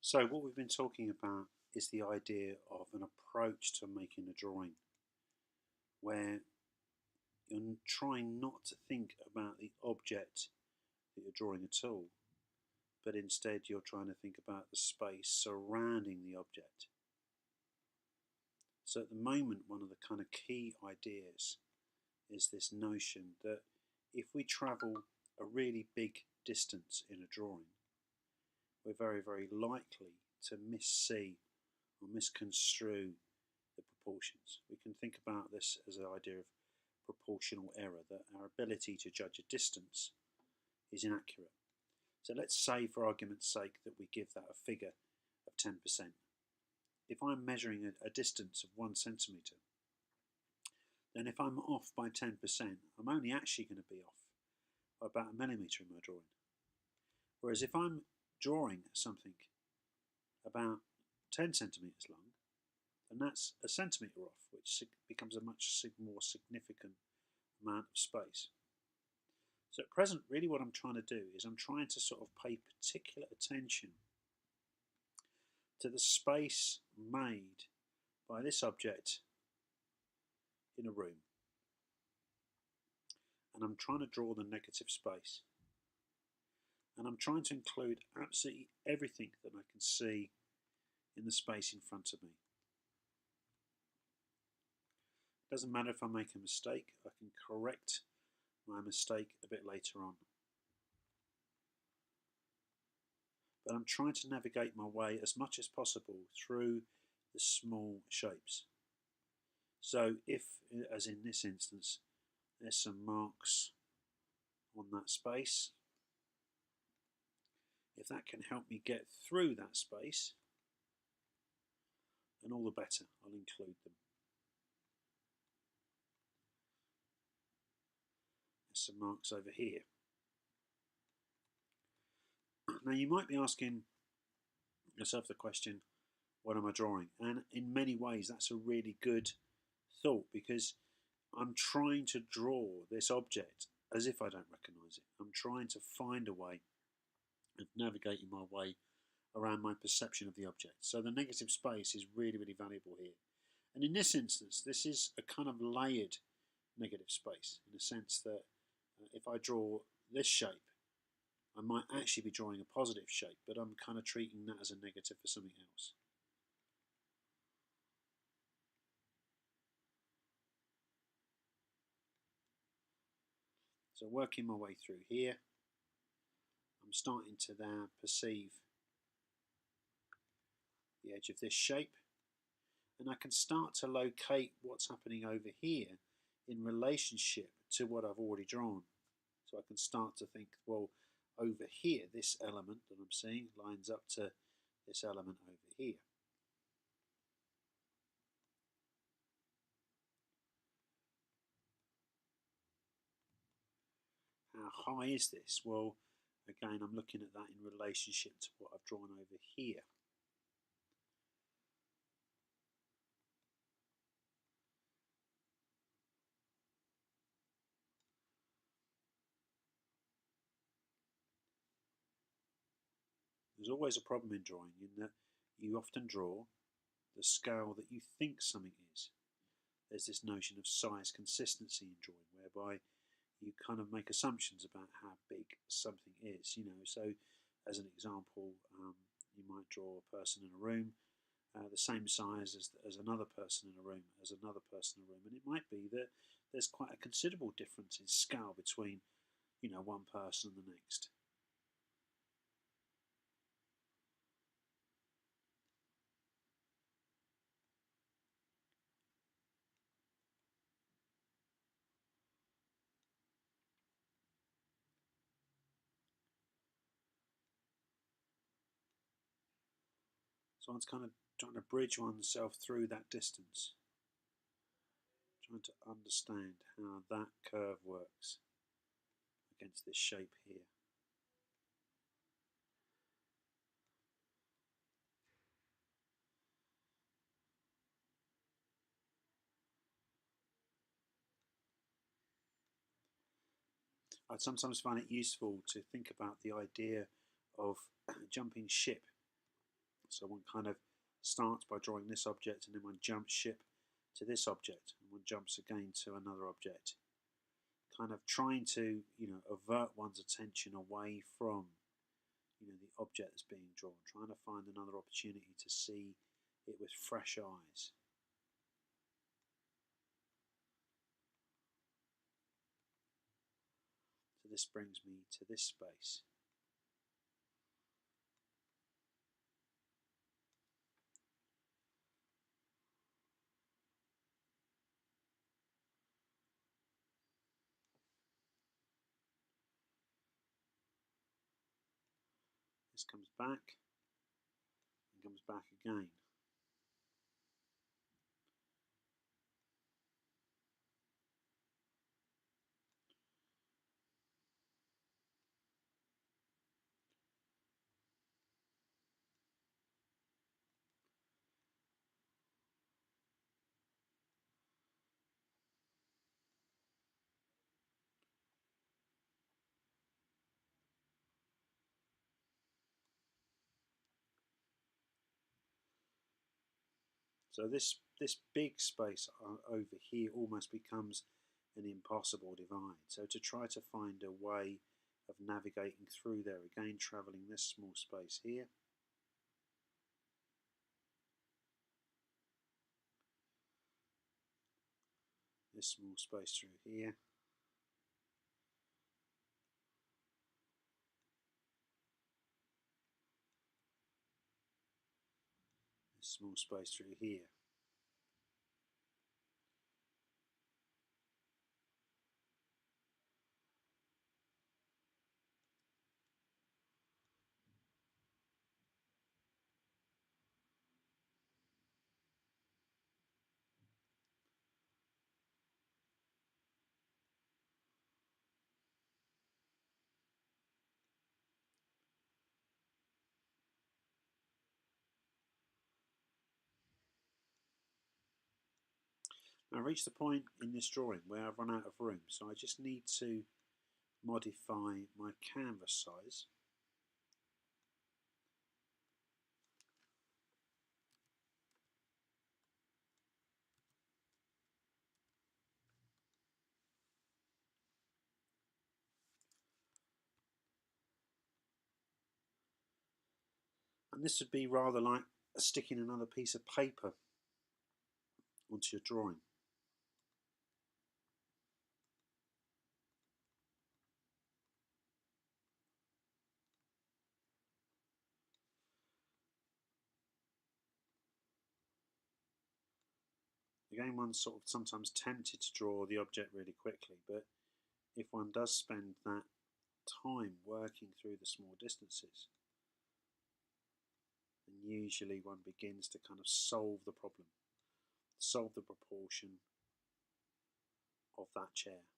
So what we've been talking about is the idea of an approach to making a drawing where you're trying not to think about the object that you're drawing at all, but instead you're trying to think about the space surrounding the object. So at the moment, one of the kind of key ideas is this notion that if we travel a really big distance in a drawing, we're very, very likely to missee or misconstrue the proportions. We can think about this as an idea of proportional error, that our ability to judge a distance is inaccurate. So let's say, for argument's sake, that we give that a figure of 10%. If I'm measuring a distance of 1 centimetre, then if I'm off by 10%, I'm only actually going to be off by about a millimetre in my drawing. Whereas if I'm drawing something about 10 centimetres long, then that's a centimetre off, which becomes a much more significant amount of space. So at present, really what I'm trying to do is I'm trying to sort of pay particular attention to the space made by this object in a room. And I'm trying to draw the negative space. And I'm trying to include absolutely everything that I can see in the space in front of me. It doesn't matter if I make a mistake, I can correct my mistake a bit later on. But I'm trying to navigate my way as much as possible through the small shapes. So if, as in this instance, there's some marks on that space, if that can help me get through that space, then all the better, I'll include them. There's some marks over here. Now you might be asking yourself the question, what am I drawing? And in many ways that's a really good thought, because I'm trying to draw this object as if I don't recognise it. I'm trying to find a way of navigating my way around my perception of the object. So the negative space is really, really valuable here. And in this instance, this is a kind of layered negative space, in the sense that if I draw this shape, I might actually be drawing a positive shape, but I'm kind of treating that as a negative for something else. So working my way through here, I'm starting to now perceive the edge of this shape, and I can start to locate what's happening over here in relationship to what I've already drawn. So I can start to think, well, over here, this element that I'm seeing lines up to this element over here. How high is this? Well, again, I'm looking at that in relationship to what I've drawn over here. There's always a problem in drawing, in that you often draw the scale that you think something is. There's this notion of size consistency in drawing, whereby you kind of make assumptions about how big something is. So as an example, you might draw a person in a room the same size as another person in a room, as another person in a room, and it might be that there's quite a considerable difference in scale between one person and the next. So one's kind of trying to bridge oneself through that distance, trying to understand how that curve works against this shape here. I'd sometimes find it useful to think about the idea of jumping ship So one kind of starts by drawing this object, and then one jumps ship to this object, and one jumps again to another object. Kind of trying to, avert one's attention away from, the object that's being drawn, trying to find another opportunity to see it with fresh eyes. So this brings me to this space. This comes back and comes back again. So this big space over here almost becomes an impossible divide. So to try to find a way of navigating through there, again travelling this small space here, this small space through here, this small space through here. Now I reached the point in this drawing where I've run out of room, so I just need to modify my canvas size. And this would be rather like sticking another piece of paper onto your drawing. Again, one's sort of sometimes tempted to draw the object really quickly, but if one does spend that time working through the small distances, then usually one begins to kind of solve the problem, solve the proportion of that chair,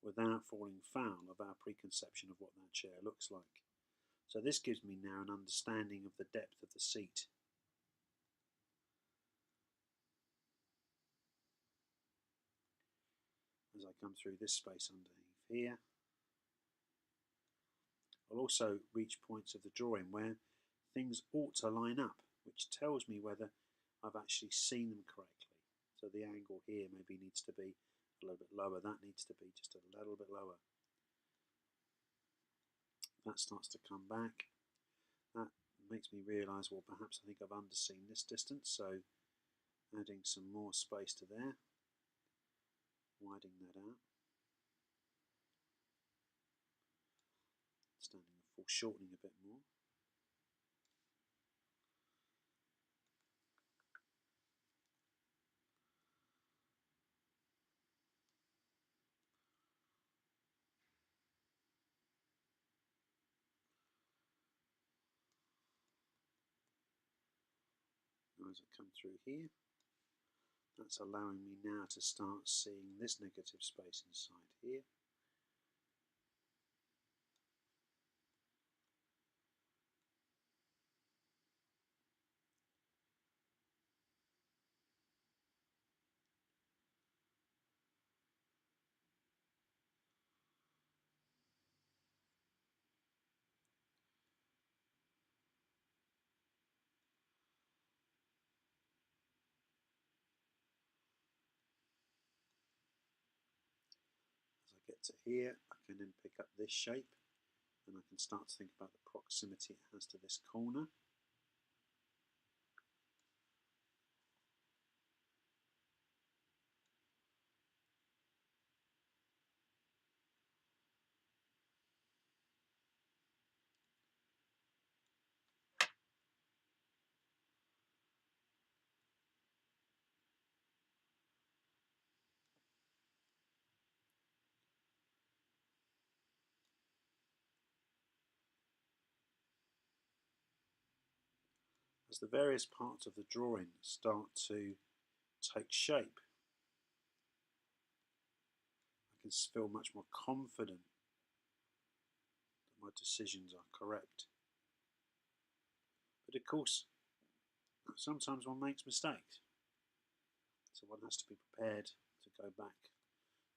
without falling foul of our preconception of what that chair looks like. So this gives me now an understanding of the depth of the seat. As I come through this space underneath here, I'll also reach points of the drawing where things ought to line up, which tells me whether I've actually seen them correctly. So the angle here maybe needs to be a little bit lower, that needs to be just a little bit lower. That starts to come back. That makes me realise, well, perhaps I think I've underseen this distance, so adding some more space to there, widening that out, standing and foreshortening a bit more. Now as I come through here, that's allowing me now to start seeing this negative space inside here. get to here, I can then pick up this shape and I can start to think about the proximity it has to this corner. As the various parts of the drawing start to take shape, I can feel much more confident that my decisions are correct. But of course, sometimes one makes mistakes. So one has to be prepared to go back,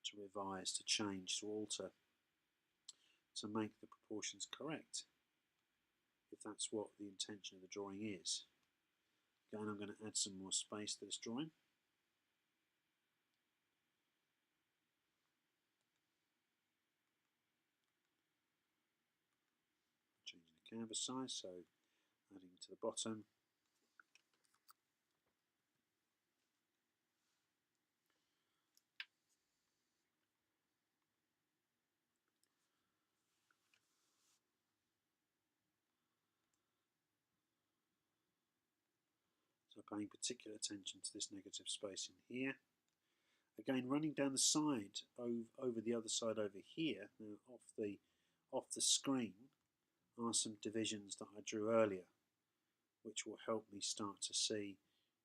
to revise, to change, to alter, to make the proportions correct, if that's what the intention of the drawing is. Again, I'm going to add some more space to this drawing. Changing the canvas size, so adding to the bottom. So paying particular attention to this negative space in here. Again, running down the side over the other side over here, now off the screen, are some divisions that I drew earlier, which will help me start to see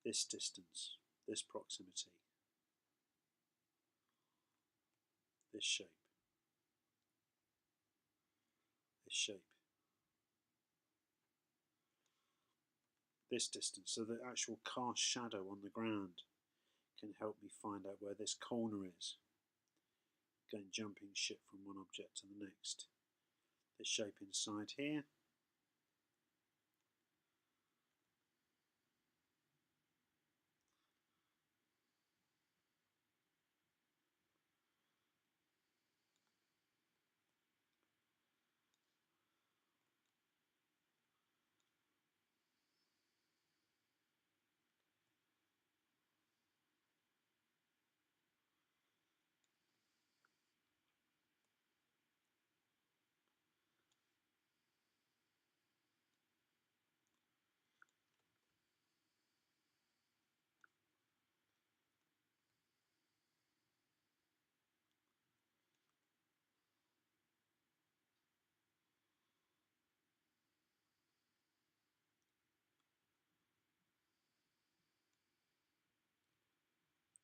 this distance, this proximity, this shape, this shape, this distance. So the actual cast shadow on the ground can help me find out where this corner is. Again, jumping ship from one object to the next. This shape inside here.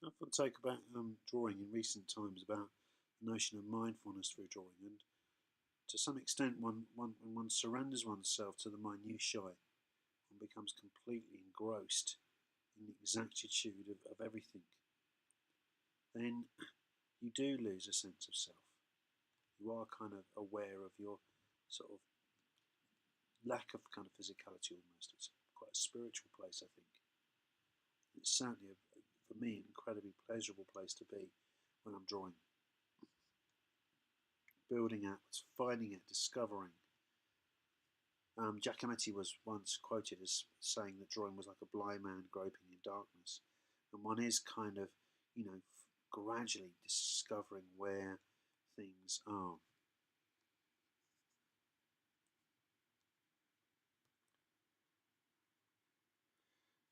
I often talk about drawing in recent times about the notion of mindfulness through drawing, and to some extent, when one surrenders oneself to the minutiae, one becomes completely engrossed in the exactitude of everything. Then you do lose a sense of self. You are kind of aware of your sort of lack of kind of physicality almost. It's quite a spiritual place, I think. It's certainly, for me, an incredibly pleasurable place to be when I'm drawing. Building out, finding it, discovering. Giacometti was once quoted as saying that drawing was like a blind man groping in darkness. And one is kind of, gradually discovering where things are.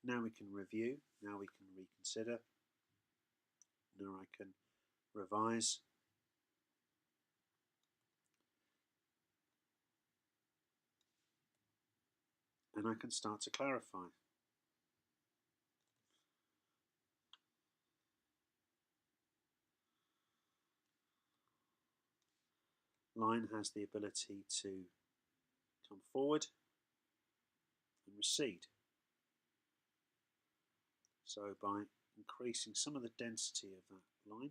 Now we can review, now we can reconsider, now I can revise. And I can start to clarify. Line has the ability to come forward and recede. So by increasing some of the density of that line,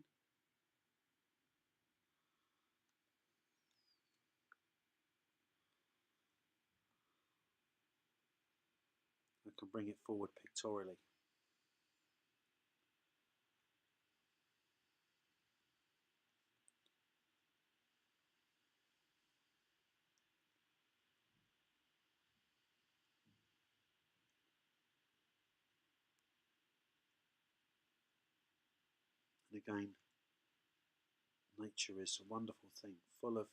I can bring it forward pictorially. again, nature is a wonderful thing, full of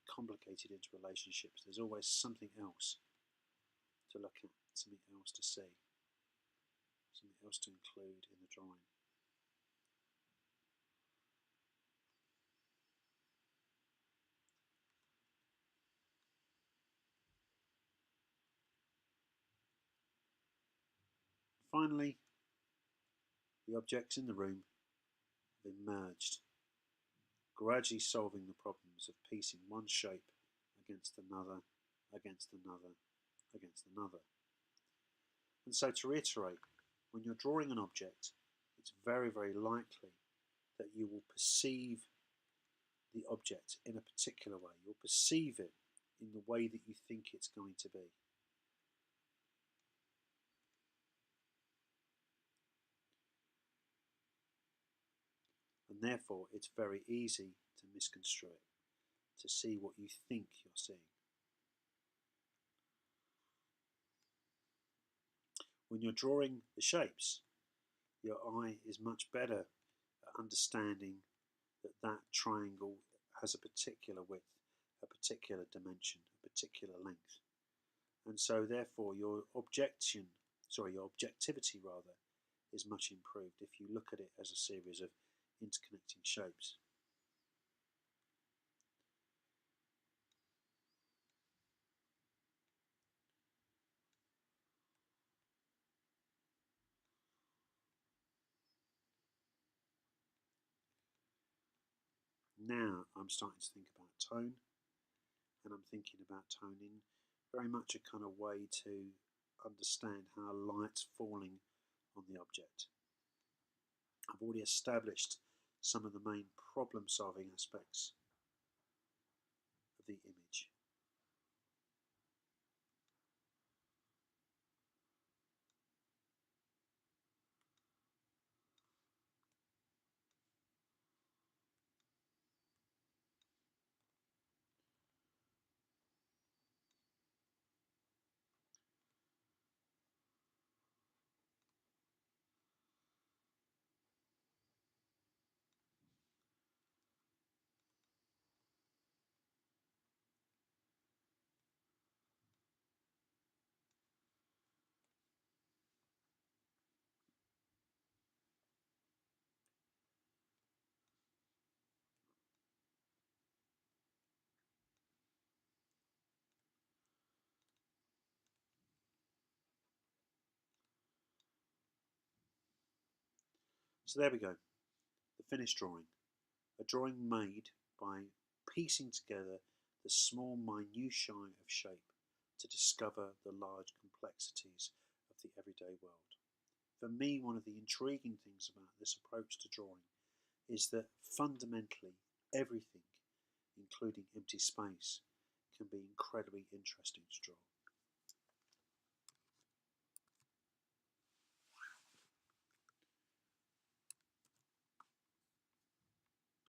complicated interrelationships. There's always something else to look at, something else to see, something else to include in the drawing. Finally, the objects in the room have emerged, gradually solving the problems of piecing one shape against another, against another, against another. And so, to reiterate, when you're drawing an object, it's very, very likely that you will perceive the object in a particular way. You'll perceive it in the way that you think it's going to be. And therefore, it's very easy to misconstrue it, to see what you think you're seeing. When you're drawing the shapes, your eye is much better at understanding that that triangle has a particular width, a particular dimension, a particular length. And so therefore your objectivity rather, is much improved if you look at it as a series of interconnecting shapes. Now I'm starting to think about tone, and I'm thinking about tone in very much a kind of way to understand how light's falling on the object. I've already established some of the main problem-solving aspects of the image. So there we go, the finished drawing. A drawing made by piecing together the small minutiae of shape to discover the large complexities of the everyday world. For me, one of the intriguing things about this approach to drawing is that fundamentally everything, including empty space, can be incredibly interesting to draw.